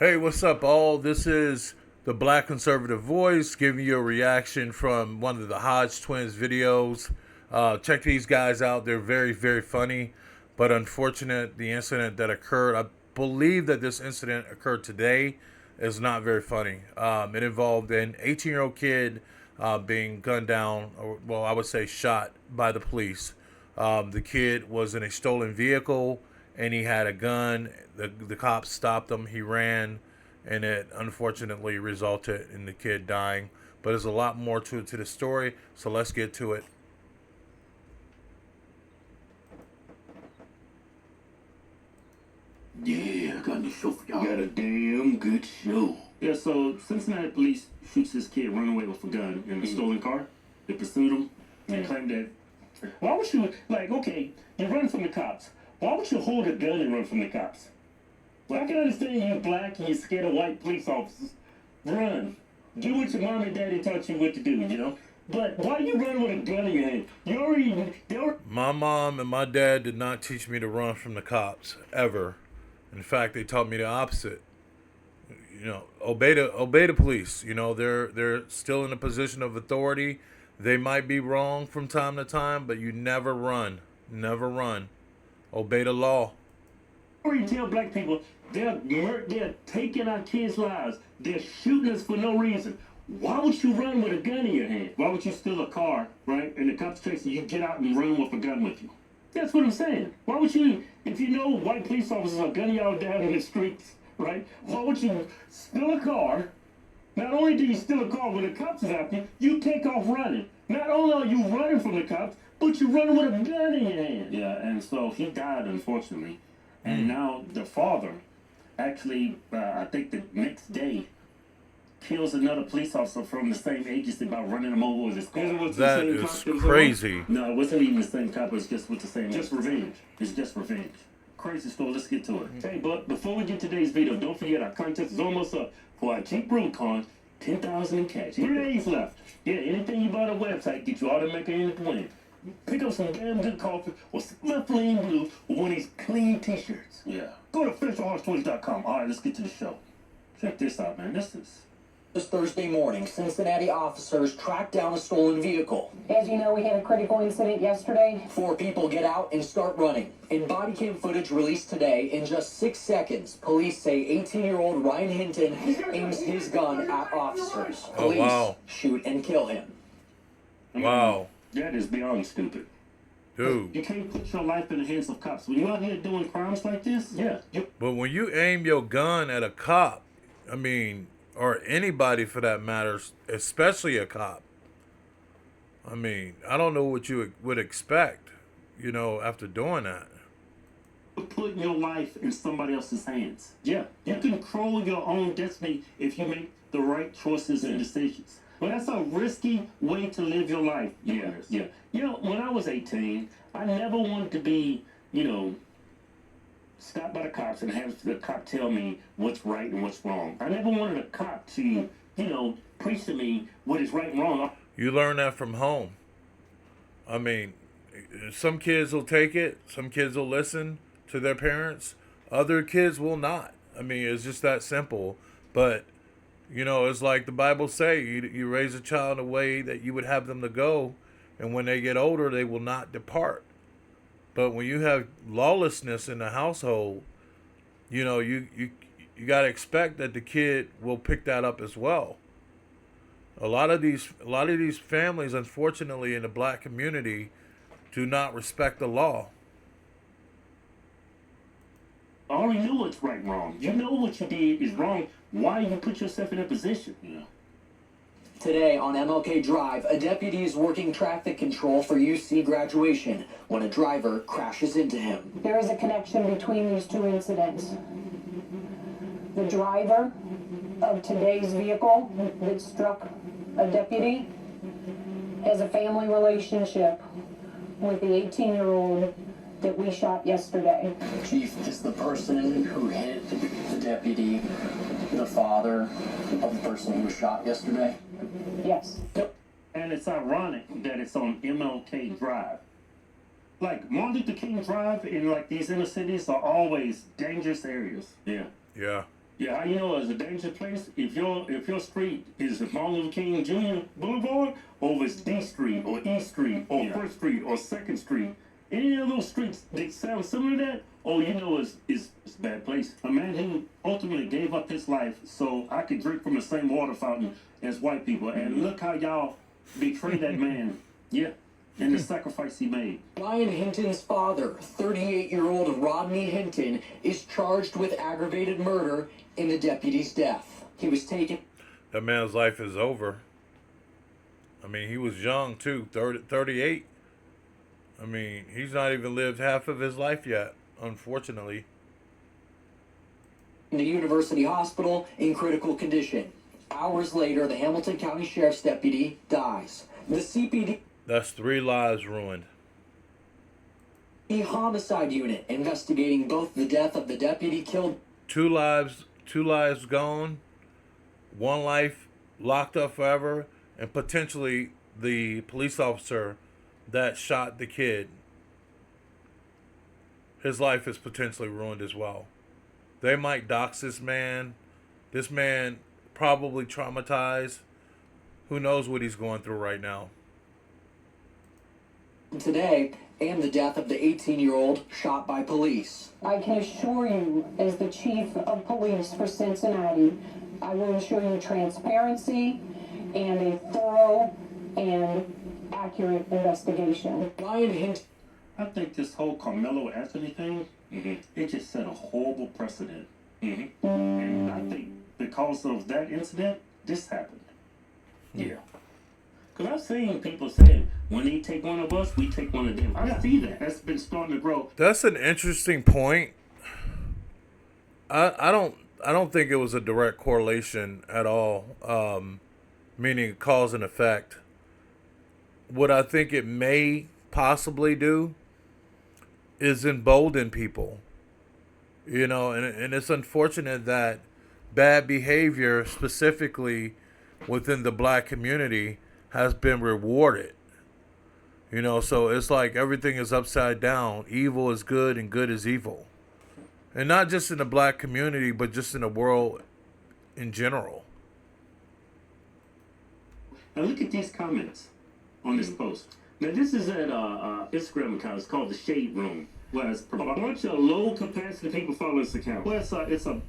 Hey, what's up, all? This is the Black Conservative Voice giving you a reaction from one of the Hodge twins videos. Check these guys out. They're very, very funny, but unfortunate. The incident that occurred, I believe that this incident occurred today, is not very funny. It involved an 18-year-old kid being gunned down, or, well, I would say shot by the police. The kid was in a stolen vehicle and he had a gun. The cops stopped him. He ran, and it unfortunately resulted in the kid dying. But there's a lot more to the story, so let's get to it. Yeah, I got a show for y'all. Got a damn good show. Yeah, so Cincinnati police shoots this kid running away with a gun in a stolen car. They pursued him and claimed that. Why would you, okay, you run from the cops. Why would you hold a gun and run from the cops? Well, I can understand you're black and you're scared of white police officers. Run. Do what your mom and daddy taught you what to do, you know? But why you run with a gun in your hand? My mom and my dad did not teach me to run from the cops, ever. In fact, they taught me the opposite. You know, obey the police. You know, they're still in a position of authority. They might be wrong from time to time, but you never run. Never run. Obey the law. You tell black people they're taking our kids' lives. They're shooting us for no reason. Why would you run with a gun in your hand? Why would you steal a car, right? And the cops chase you, get out and run with a gun with you. That's what I'm saying. Why would you, if you know white police officers are gunning y'all down in the streets, right? Why would you steal a car? Not only do you steal a car when the cops is after you, you take off running. Not only are you running from the cops, but you're running with a gun in your hand. Yeah, and so he died, unfortunately. And now the father actually, I think the next day, kills another police officer from the same agency by running him over with his car. That is crazy. No, it wasn't even the same cop. It was just with the same. Just revenge. It's just revenge. Crazy story. Let's get to it. Hey, but before we get to today's video, don't forget our contest is almost up for our Jeep Rubicon, 10,000 in cash. 3 days left. Yeah, anything you buy on the website get you automatically in the win. Pick up some damn good coffee or some flame blue or one of these clean t-shirts. Yeah. Go to officialhorse20.com. All right, let's get to the show. Check this out, man. This Thursday morning, Cincinnati officers tracked down a stolen vehicle. As you know, we had a critical incident yesterday. 4 people get out and start running. In body cam footage released today, in just 6 seconds, police say 18-year-old Rodney Hinton aims his gun at officers. Police shoot and kill him. Wow. That is beyond stupid. Dude. You can't put your life in the hands of cops. When you're out here doing crimes like this, But when you aim your gun at a cop, I mean, or anybody for that matter, especially a cop, I mean, I don't know what you would expect, you know, after doing that. Putting your life in somebody else's hands. Yeah. You control your own destiny if you make the right choices and decisions. But that's a risky way to live your life. Yeah. You know, when I was 18, I never wanted to be, stopped by the cops and have the cop tell me what's right and what's wrong. I never wanted a cop to, preach to me what is right and wrong. You learn that from home. I mean, some kids will take it. Some kids will listen to their parents. Other kids will not. I mean, it's just that simple. But, it's like the Bible say, you raise a child in a way that you would have them to go. And when they get older, they will not depart. But when you have lawlessness in the household, you got to expect that the kid will pick that up as well. A lot of these families, unfortunately, in the black community, do not respect the law. I already knew what's right and wrong. You know what you did is wrong. Why you put yourself in that position? Today on MLK Drive, a deputy is working traffic control for UC graduation when a driver crashes into him. There is a connection between these two incidents. The driver of today's vehicle that struck a deputy has a family relationship with the 18-year-old that we shot yesterday. Chief, is the person who hit the deputy the father of the person who was shot yesterday? Yes. And it's ironic that it's on MLK Drive. Like, Martin Luther King Drive in, these inner cities are always dangerous areas. Yeah. Yeah. Yeah, how you know it's a dangerous place? If your street is Martin Luther King Jr. Boulevard, or if it's D Street or E Street or First Street or Second Street, any of those streets that sound similar to that, oh, you know it's a bad place. A man who ultimately gave up his life so I could drink from the same water fountain as white people, and look how y'all betrayed that man. Yeah. And the sacrifice he made. Ryan Hinton's father, 38-year-old Rodney Hinton, is charged with aggravated murder in the deputy's death. He was taken. That man's life is over. I mean, he was young too, 38. I mean, he's not even lived half of his life yet, unfortunately. In the University Hospital in critical condition. Hours later, the Hamilton County Sheriff's deputy dies. The CPD. That's 3 lives ruined. The homicide unit investigating both the death of the deputy killed. 2 lives gone, 1 life locked up forever, and potentially the police officer that shot the kid. His life is potentially ruined as well. They might dox this man. This man probably traumatized. Who knows what he's going through right now. Today, and the death of the 18-year-old shot by police. I can assure you, as the chief of police for Cincinnati, I will ensure you transparency and a thorough and accurate investigation. Ryan Hinton. I think this whole Carmelo Anthony thing, it just set a horrible precedent. And I think because of that incident, this happened. Yeah. Because I've seen people saying, when they take one of us, we take one of them. I see that. That's been starting to grow. That's an interesting point. I don't think it was a direct correlation at all, meaning cause and effect. What I think it may possibly do is embolden people. You know, and it's unfortunate that bad behavior, specifically within the black community, has been rewarded. You know, so it's like everything is upside down. Evil is good and good is evil. And not just in the black community, but just in the world in general. Now look at these comments on this post. Now this is at Instagram account. It's called The Shade Room. Well, it's a bunch of low capacity people follow this account. Well, it's a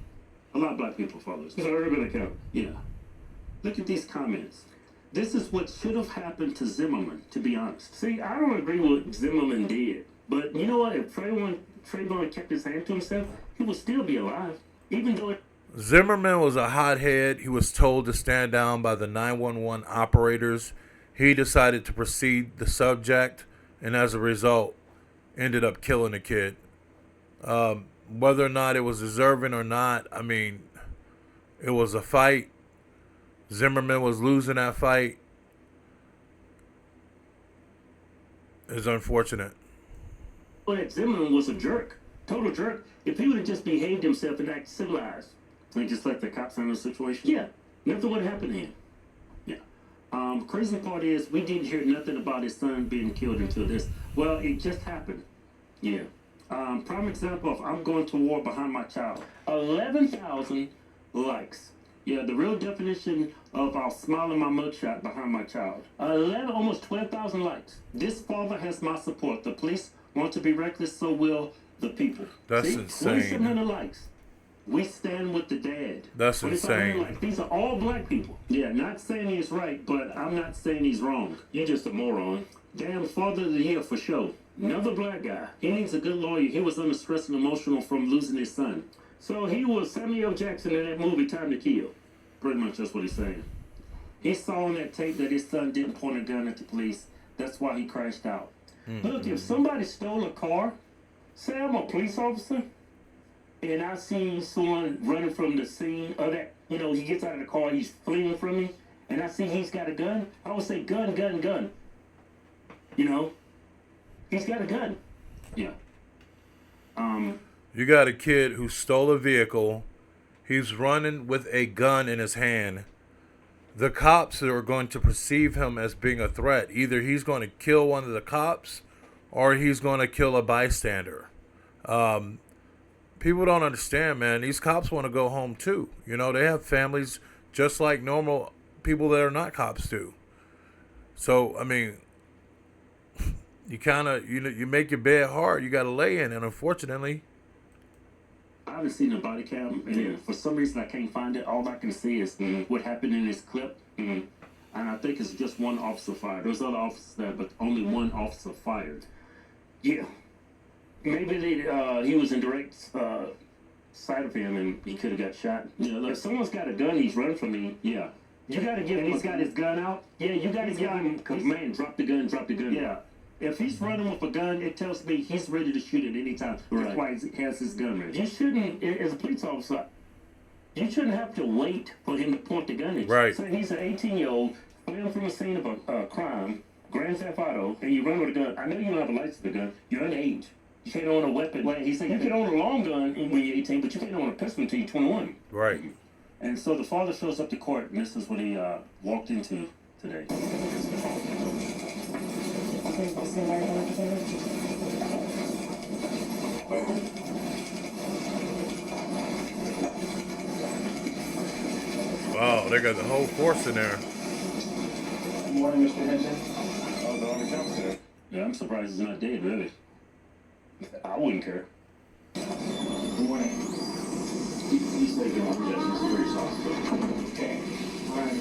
lot of black people follow this. It's an urban account. Yeah. Look at these comments. This is what should have happened to Zimmerman, to be honest. See, I don't agree with what Zimmerman did. But you know what? If Trayvon kept his hand to himself, he would still be alive. Even though Zimmerman was a hothead. He was told to stand down by the 911 operators. He decided to proceed the subject, and as a result, ended up killing the kid. Whether or not it was deserving or not, I mean, it was a fight. Zimmerman was losing that fight. It's unfortunate. Zimmerman was a jerk, total jerk. If he would have just behaved himself and acted civilized, and just let the cops handle the situation, yeah, nothing would have happened to him. Yeah. Crazy part is we didn't hear nothing about his son being killed until this. Well, it just happened. Yeah. Prime example of I'm going to war behind my child. 11,000 likes. Yeah, the real definition of I'll smile in my mugshot behind my child. 11, almost 12,000 likes. This father has my support. The police want to be reckless, so will the people. That's See? insane. 2,700 likes. We stand with the dad. That's insane. Likes. These are all black people. Yeah, not saying he's right, but I'm not saying he's wrong. You're just a moron. Damn, father of the year for sure. Another black guy. He needs a good lawyer. He was under stress and emotional from losing his son. So he was Samuel L. Jackson in that movie Time to Kill. Pretty much that's what he's saying. He saw on that tape that his son didn't point a gun at the police. That's why he crashed out. Look, if somebody stole a car, say I'm a police officer, and I see someone running from the scene of that, you know, he gets out of the car, he's fleeing from me, and I see he's got a gun, I would say gun, gun, gun. You know? He's got a gun. Yeah. You got a kid who stole a vehicle. He's running with a gun in his hand. The cops are going to perceive him as being a threat. Either he's going to kill one of the cops or he's going to kill a bystander. people don't understand, man. These cops want to go home too. You know, they have families just like normal people that are not cops do. So, I mean, you kind of, you make your bed hard. You got to lay in, and unfortunately, I haven't seen the body cam, and for some reason I can't find it. All I can see is what happened in this clip, and I think it's just one officer fired. There's other officers there, but only one officer fired. Yeah, maybe he was in direct sight of him, and he could have got shot. Yeah, look, if someone's got a gun, he's running from me. Yeah, you got to give him. He's got his gun out. Yeah, you got to give him command. Drop the gun. Drop the gun. Yeah. If he's running with a gun, it tells me he's ready to shoot at any time. That's why he has his gun ready. You shouldn't, as a police officer, you shouldn't have to wait for him to point the gun at you. Right. So he's an 18-year-old, fleeing from the scene of a crime, grand theft auto, and you run with a gun. I know you don't have a license for the gun. You're underage. You can't own a weapon. Like he said, you can own a long gun when you're 18, but you can't own a pistol until you're 21. right. And so the father shows up to court, and this is what he walked into today. Wow, they got the whole force in there. Good morning, Mr. Hinton. Oh, the army counselor. Yeah, I'm surprised he's not dead, really. I wouldn't care. Good morning. He's taking on this. He's a police officer. Okay. All right.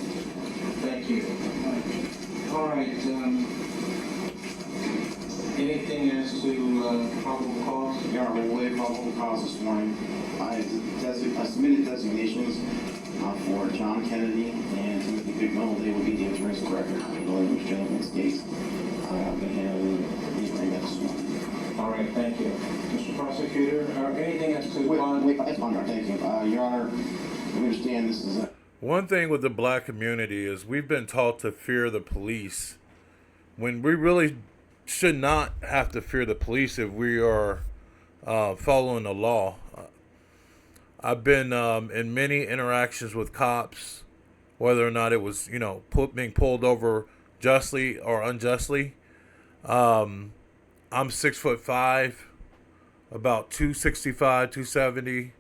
Thank you. All right. Anything as to probable cause? Yeah, we're way probable cause this morning. I submitted designations for John Kennedy and Timothy Bigmel. They will be the attorneys of record handling this gentleman's case. I've been handling the agreement this morning. All right. Thank you. Mr. Prosecutor, anything as to Wait, that's fine, thank you. Your Honor, we understand this is a... One thing with the black community is we've been taught to fear the police when we really should not have to fear the police if we are following the law. I've been in many interactions with cops, whether or not it was, being pulled over justly or unjustly. I'm 6'5", about 265, 270.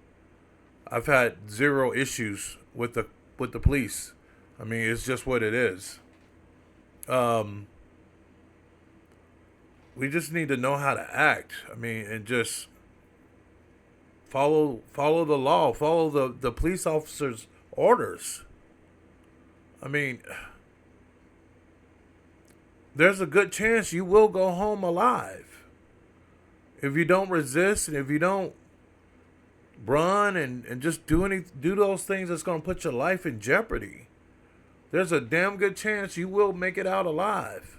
I've had zero issues with the police. I mean, it's just what it is. We just need to know how to act. I mean, and just follow the law, follow the police officer's orders. I mean, there's a good chance you will go home alive. If you don't resist and if you don't run and just do those things that's going to put your life in jeopardy, there's a damn good chance you will make it out alive.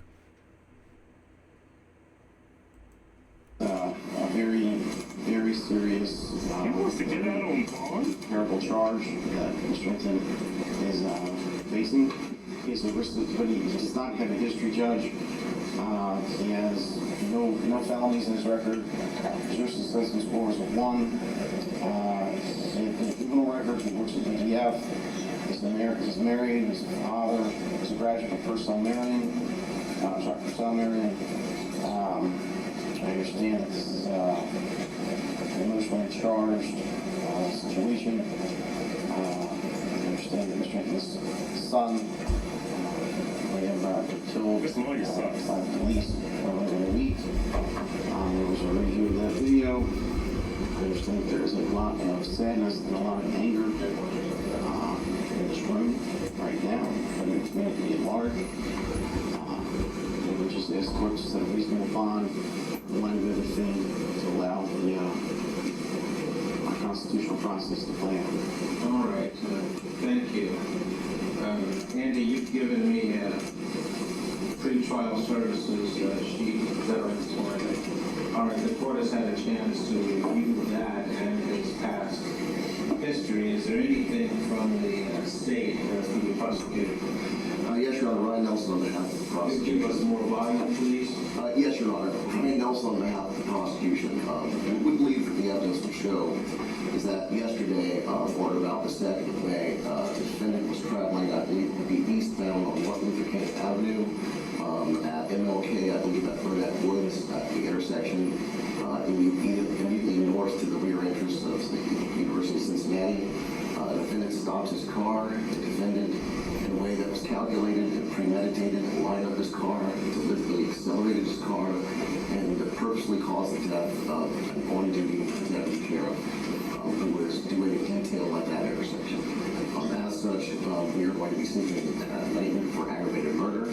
A very, very serious, He wants to get out on bond? terrible charge that Mr. Hinton is facing. He's a risk, but he does not have a history, Judge. He has no felonies in his record. His resistance score is a 1. His criminal record, he works at DDF. He's married. He's a father. He's a graduate of Purcell Marion. I understand that this is an emotionally charged situation. I understand that Mr. Hinton's son may have been killed This lawyer sucks. by the police earlier in the week. There was a review of that video. I understand that there is a lot of sadness and a lot of anger in this room right now, but in the community at large. We just ask courts to set a reasonable bond, one good thing to allow the our constitutional process to play out. All right. Thank you. Andy, you've given me a pre-trial services sheet. Is that right this morning? All right. The court has had a chance to review that and its past history. Is there anything from the state from the prosecutor? Yes, Your Honor. Ryan Nelson on behalf of the Could prosecution. you give us more volume, please? Yes, Your Honor. Ryan Nelson on behalf of the prosecution. We believe that the evidence will show is that yesterday, or about the 2nd of May, the defendant was traveling, I believe, to be eastbound on Martin Luther King Avenue at MLK, I believe at Burnett Woods at the intersection. immediately north to the rear entrance of the University of Cincinnati. The defendant stopped his car. The defendant, in a way that was calculated and premeditated, lined up his car, deliberately accelerated his car, and purposely caused the death of an on-duty deputy sheriff who was doing a detail at that intersection. As such, we are going to be seeking indictment for aggravated murder,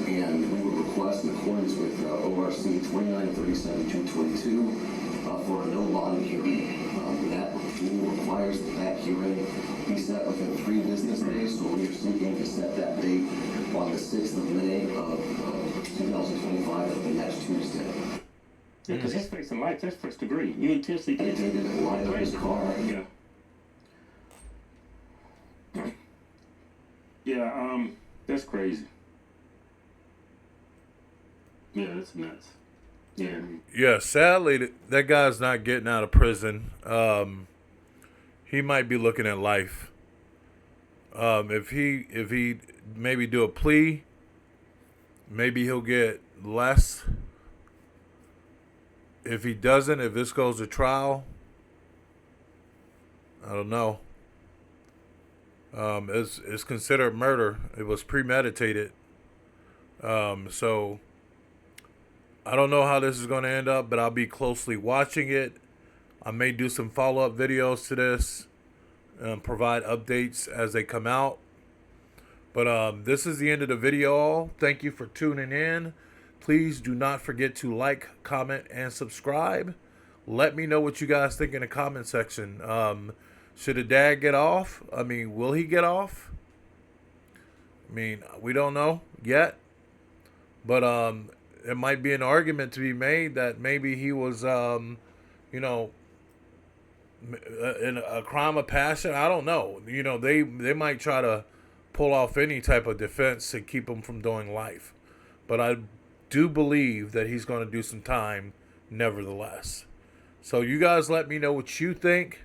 and we would request, in accordance with ORC 2937-222, for a no bond hearing. That rule requires that hearing be set within 3 business days, so we are seeking to set that date on the 6th of May of 2025, of the next Tuesday. Yeah, because he's facing life. That's first degree. You intentionally did. And lined up his car. Yeah. Yeah, that's crazy. Yeah, that's nuts. Yeah. Yeah, sadly, that guy's not getting out of prison. He might be looking at life. If he maybe do a plea, maybe he'll get less. If he doesn't, if this goes to trial, I don't know. It's considered murder. It was premeditated. So I don't know how this is going to end up, but I'll be closely watching it. I may do some follow-up videos to this, provide updates as they come out. But this is the end of the video. Thank you for tuning in. Please do not forget to like, comment, and subscribe. Let me know what you guys think in the comment section. Should the dad get off? I mean, will he get off? I mean, we don't know yet. But there might be an argument to be made that maybe he was, in a crime of passion. I don't know. They might try to pull off any type of defense to keep him from doing life. But I do believe that he's going to do some time nevertheless. So you guys let me know what you think,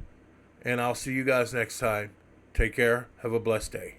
and I'll see you guys next time. Take care. Have a blessed day.